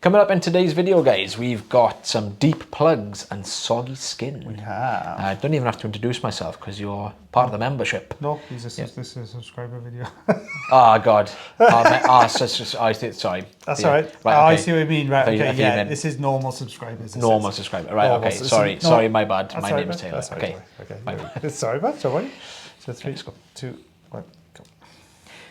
Coming up in today's video, guys, we've got some deep plugs and soggy skin. We have. I don't even have to introduce myself because you're part of the membership. No, this is a subscriber video. Oh, God. Sorry. That's all right. Right, I okay. see what you mean. Right, okay, yeah. Meant This is normal subscribers. normal subscriber. Right, normal. okay. Sorry, my bad. My name is Taylor. That's okay. Okay. My bad. Sorry, bud. Don't worry. So 3, 2, 1, go.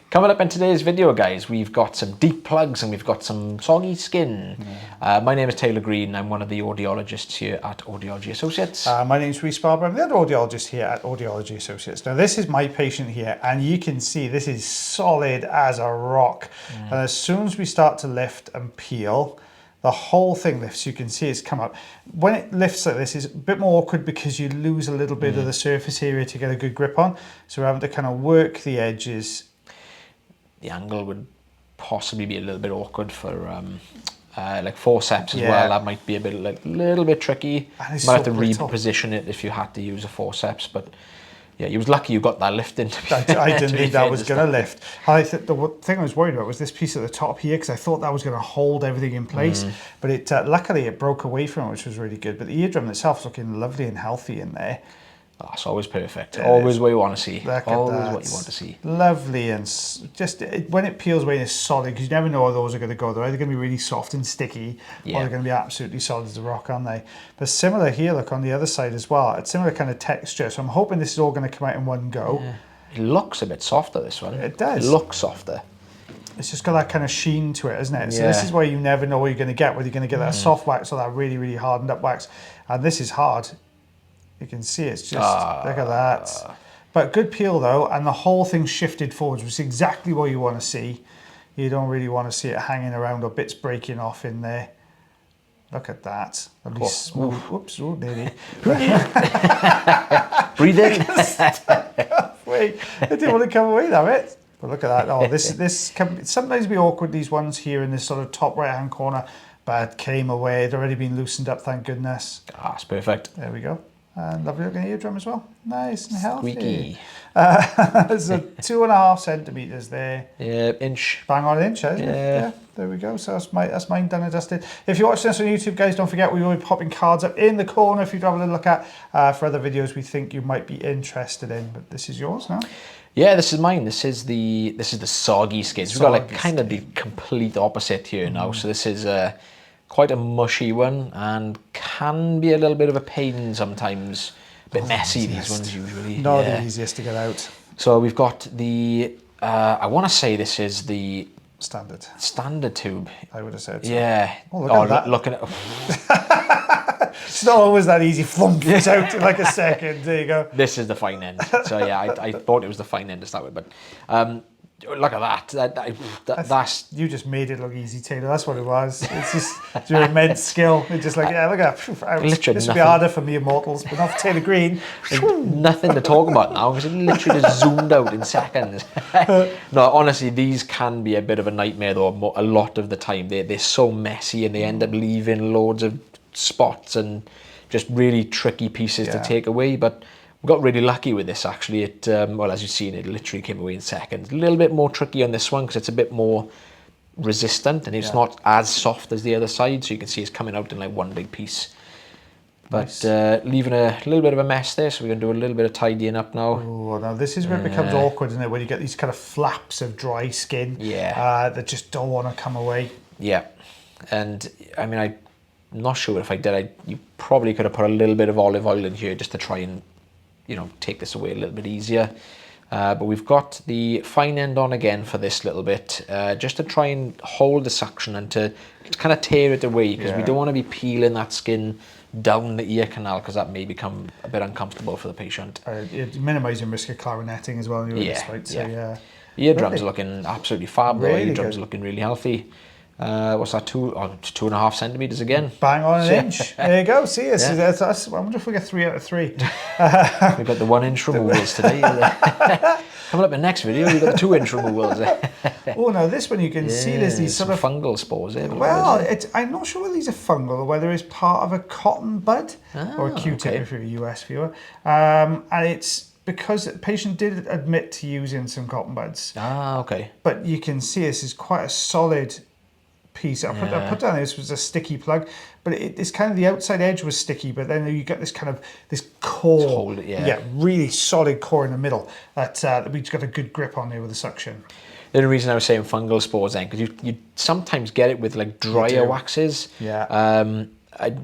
Coming up in today's video, guys, we've got some deep plugs and we've got some soggy skin. Yeah. My name is Taylor Green. I'm one of the audiologists here at Audiology Associates. My name's Rhys, Barber. I'm the other audiologist here at Audiology Associates. Now, this is my patient here, and you can see this is solid as a rock. And as soon as we start to lift and peel, the whole thing lifts. You can see it's come up. When it lifts like this, it's a bit more awkward because you lose a little bit of the surface area to get a good grip on. So we're having to kind of work the edges. The angle would possibly be a little bit awkward for like forceps as well. That might be a little bit tricky. Might have to reposition it if you had to use a forceps, but yeah, you was lucky you got that lift into. I didn't think that was going to lift. The thing I was worried about was this piece at the top here, because I thought that was going to hold everything in place, but it luckily it broke away from it, which was really good. But the eardrum itself is looking lovely and healthy in there. That's always perfect. Always what you want to see. Always what you want to see. Lovely, and just when it peels away, it's solid, because you never know how those are going to go. They're either going to be really soft and sticky, or they're going to be absolutely solid as a rock, aren't they? But similar here, look, on the other side as well. It's similar kind of texture, so I'm hoping this is all going to come out in one go. Yeah. It looks a bit softer, this one. It does. It looks softer. It's just got that kind of sheen to it, isn't it? So this is where you never know what you're going to get, whether you're going to get that soft wax or that really, really hardened up wax. And this is hard. You can see it's just, look at that. But good peel though, and the whole thing shifted forwards, which is exactly what you want to see. You don't really want to see it hanging around or bits breaking off in there. Look at that. Lovely smooth. Oops, nearly. Breathe in. Wait, it didn't want to come away, damn it. But look at that. Oh, this can sometimes be awkward, these ones here in this sort of top right hand corner, but it came away. It'd already been loosened up, thank goodness. That's perfect. There we go. And lovely looking eardrum as well. Nice and healthy. Squeaky. So 2.5 centimetres there. Yeah, inch. Bang on an inch, isn't it? Yeah, there we go. So that's mine done and dusted. If you're watching this on YouTube, guys, don't forget we will be popping cards up in the corner for you to have a little look at for other videos we think you might be interested in. But this is yours now. Yeah, this is mine. This is the soggy skin. We've got like kind of the complete opposite here now. So this is quite a mushy one and can be a little bit of a pain sometimes. A bit messy, these ones usually. Not the easiest to get out. So we've got the, I want to say this is the standard tube. I would have said so. Yeah. Oh, look at that. Looking at it's not always that easy. Flump, it's out in like a second. There you go. This is the fine end. So yeah, I thought it was the fine end to start with, but look at that. That's you just made it look easy, Taylor. That's what it was. It's just your immense skill. It's just like, yeah, look at that. This would be harder for mere mortals, but not for Taylor Green. Nothing to talk about now because it literally just zoomed out in seconds. No, honestly, these can be a bit of a nightmare though. A lot of the time, they're so messy and they end up leaving loads of spots and just really tricky pieces to take away. But we got really lucky with this actually. It well, as you've seen, it literally came away in seconds. A little bit more tricky on this one because it's a bit more resistant and it's not as soft as the other side, so you can see it's coming out in like one big piece. But leaving a little bit of a mess there, so we're going to do a little bit of tidying up now. Oh, now this is where it becomes awkward, isn't it? When you get these kind of flaps of dry skin that just don't want to come away. Yeah, and I mean, I'm not sure if I did. You probably could have put a little bit of olive oil in here just to try and, you know, take this away a little bit easier. But we've got the fine end on again for this little bit, just to try and hold the suction and to kind of tear it away, because we don't want to be peeling that skin down the ear canal, because that may become a bit uncomfortable for the patient. Minimising risk of clarinetting as well. Eardrums looking absolutely fab, though. Eardrums looking really healthy. What's that, 2.5 centimetres again? Bang on an inch. There you go. See, I wonder if we get 3 out of 3. We've got the 1 inch removals today. Coming up in the next video, we've got the 2 inch removals. Oh, now this one you can see there's these sort of fungal spores there. Well, I'm not sure whether these are fungal or whether it's part of a cotton bud or a Q-tip if you're a US viewer. And it's because the patient did admit to using some cotton buds. But you can see this is quite a solid piece. I put down this was a sticky plug, but it's kind of the outside edge was sticky, but then you get this kind of this core, really solid core in the middle that we've got a good grip on there with the suction. The only reason I was saying fungal spores then, because you sometimes get it with like drier waxes. Yeah.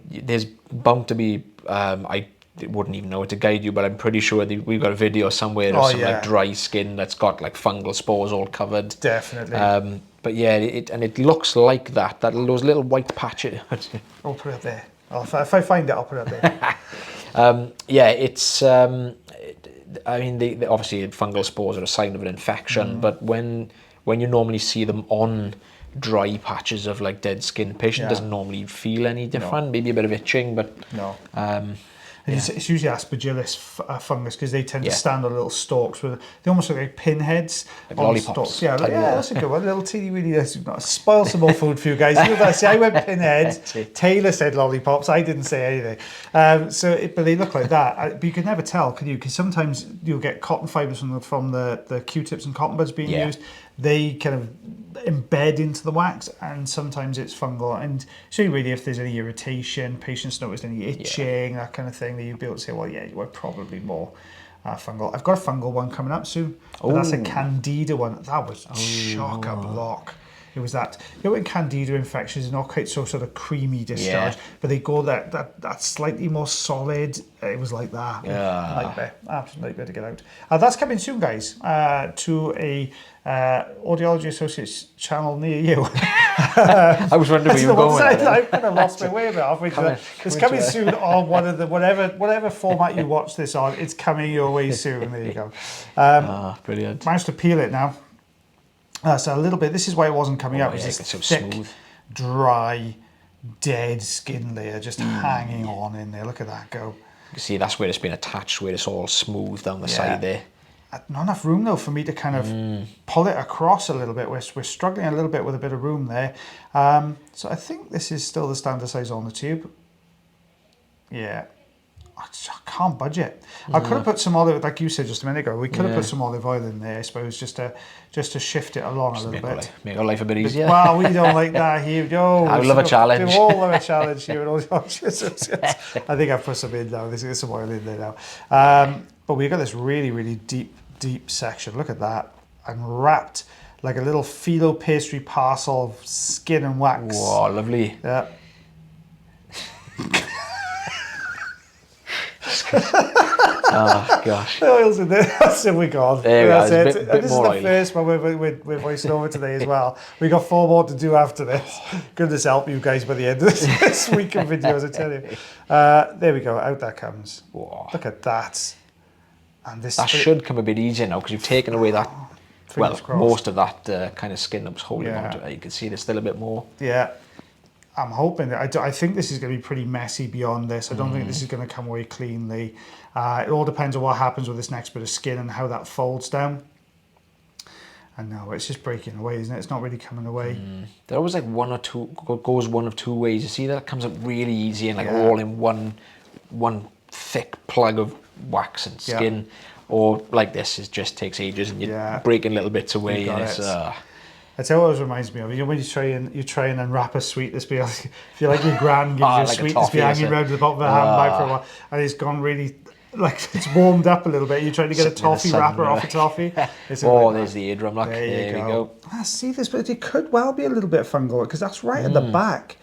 There's bound to be, I wouldn't even know how to guide you, but I'm pretty sure we've got a video somewhere of some like dry skin that's got like fungal spores all covered. Definitely. But yeah, it looks like that those little white patches. I'll put it up there. If I find it, I'll put it up there. Yeah, it's. I mean, obviously fungal spores are a sign of an infection, but when you normally see them on dry patches of like dead skin, the patient doesn't normally feel any different. Maybe a bit of itching, but no. It's usually aspergillus fungus because they tend to stand on little stalks with they almost look like pinheads, like lollipops. Stalks. Yeah, that's a good one. Little teeny weeny. Spoil some more food for you guys. I went pinheads. Taylor said lollipops. I didn't say anything. But they look like that. But you can never tell, can you? Because sometimes you'll get cotton fibers from the Q-tips and cotton buds being used. They kind of embed into the wax, and sometimes it's fungal. And so really, if there's any irritation, patients notice any itching, that kind of thing, that you'd be able to say, well, yeah, you are probably more fungal. I've got a fungal one coming up soon, but that's a candida one. That was chock-a-block. It was that, when candida infections are not quite so sort of creamy discharge, but they go that slightly more solid. It was like that. Nightmare, absolute nightmare to get out. That's coming soon, guys, to a Audiology Associates channel near you. I was wondering where you were going. I kind of lost my way a bit halfway through that. It's coming soon on one of the whatever format you watch this on. It's coming your way soon. There you go. Brilliant. Managed to peel it now. So a little bit. This is why it wasn't coming out. It was this so thick, smooth, dry, dead skin layer just hanging on in there. Look at that go. You can see that's where it's been attached, where it's all smooth down the side there. Not enough room though for me to kind of pull it across a little bit. We're struggling a little bit with a bit of room there. So I think this is still the standard size on the tube. Yeah. I can't budge it. I could have put some olive, like you said just a minute ago. We could have put some olive oil in there, I suppose, just to shift it along a little bit. Make our life a bit easier. Well, we don't like that here. No, I love a challenge. We all love a challenge here at Audiology. I think I've put some in now. There's some oil in there now. But we've got this really, really deep section. Look at that. And wrapped like a little phyllo pastry parcel of skin and wax. Whoa, lovely. Yeah. Oh gosh. The oil's in there. That's it, we got. There we go. That's it. This is the oily. first one we're voicing over today as well. We got 4 more to do after this. Goodness help you guys by the end of this week of videos, I tell you. There we go. Out that comes. Whoa. Look at that. And this that should come a bit easier now because you've taken away that. Well, most of that kind of skin that was holding onto it. You can see there's still a bit more. Yeah. I'm hoping that I think this is going to be pretty messy beyond this. I don't think this is going to come away cleanly. It all depends on what happens with this next bit of skin and how that folds down. And no, it's just breaking away, isn't it? It's not really coming away. There always like one or two goes one of two ways. You see that it comes up really easy and like all in one thick plug of wax and skin, or like this, it just takes ages and you're breaking little bits away, and it's. That's how it always reminds me of. You know, when you try and unwrap a sweet that's been, if you like your gran gives you a like sweet a that's been hanging around the bottom of a handbag for a while, and it's gone really, like it's warmed up a little bit. You're trying to get a toffee wrapper off a toffee. There's the eardrum. Look, there we go. See this, but it could well be a little bit fungal because that's right at the back.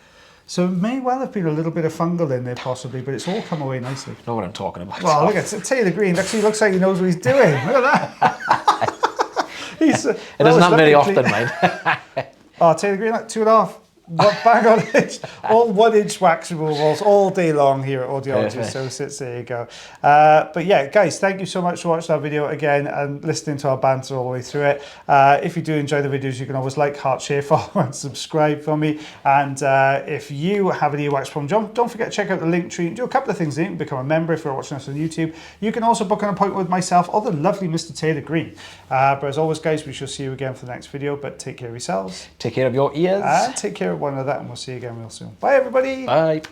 So it may well have been a little bit of fungal in there possibly, but it's all come away nicely. You know what I'm talking about. Well, look at Taylor Green. Actually looks like he knows what he's doing. Look at that. It doesn't happen very often, mate. Oh, Taylor Green, like 2.5. Bang on it. All 1 inch wax removals all day long here at Audiology Associates. There you go. But yeah, guys, thank you so much for watching our video again and listening to our banter all the way through it. If you do enjoy the videos, you can always like, heart, share, follow, and subscribe for me. And if you have an earwax problem, don't forget to check out the link tree and do a couple of things. You can become a member if you're watching us on YouTube. You can also book an appointment with myself or the lovely Mr. Taylor Green. But as always, guys, we shall see you again for the next video. But take care of yourselves. Take care of your ears. And take care of one another, and we'll see you again real soon. Bye, everybody. Bye.